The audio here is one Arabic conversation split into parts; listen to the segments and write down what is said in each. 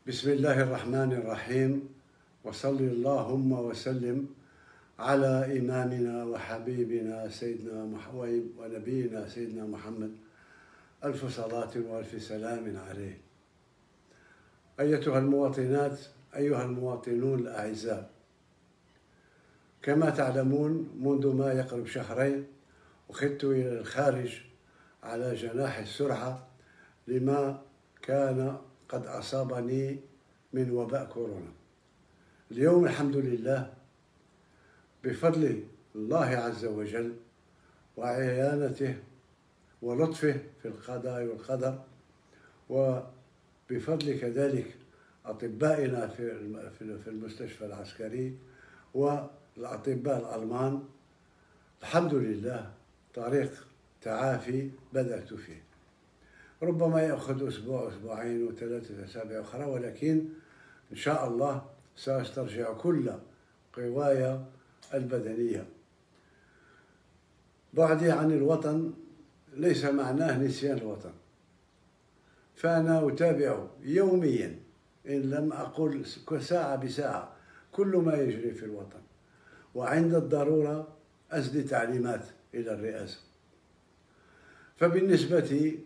بسم الله الرحمن الرحيم، وصل اللهم وسلم على إمامنا وحبيبنا سيدنا محمد ونبينا سيدنا محمد، ألف صلاة وألف سلام عليه. أيتها المواطنات، أيها المواطنون الأعزاء، كما تعلمون منذ ما يقرب شهرين أخذت إلى الخارج على جناح السرعة لما كان قد أصابني من وباء كورونا. اليوم الحمد لله بفضل الله عز وجل وعيانته ولطفه في القضاء والقدر، وبفضل كذلك أطبائنا في المستشفى العسكري والأطباء الألمان، الحمد لله طريق تعافي بدأت فيه. ربما يأخذ أسبوع أسبوعين وثلاثة أسابيع أخرى، ولكن إن شاء الله سأسترجع كل قواي البدنية. بعدي عن الوطن ليس معناه نسيان الوطن، فأنا أتابع يوميا إن لم أقل ساعة بساعة كل ما يجري في الوطن، وعند الضرورة أسدي تعليمات إلى الرئاسة. فبالنسبة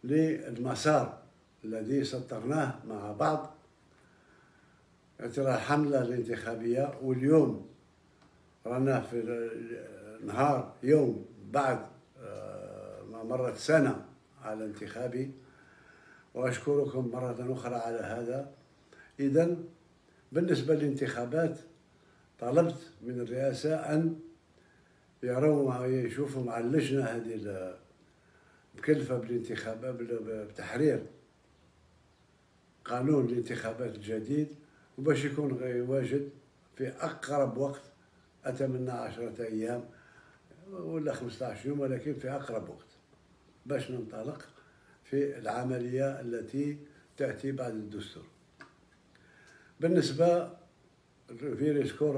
للمسار الذي سطرناه مع بعض ترى الحملة الانتخابية، واليوم رانا في نهار يوم بعد ما مرت سنة على انتخابي، وأشكركم مرة أخرى على هذا. إذن بالنسبة للانتخابات طلبت من الرئاسة أن يروا يشوفوا مع اللجنة هذه مكلفة بالانتخابات بتحرير قانون الانتخابات الجديد، وباش يكون واجد في أقرب وقت. أتمنى 10 أيام ولا 15 يوم، ولكن في أقرب وقت باش ننطلق في العملية التي تأتي بعد الدستور. بالنسبة لفيروس كورونا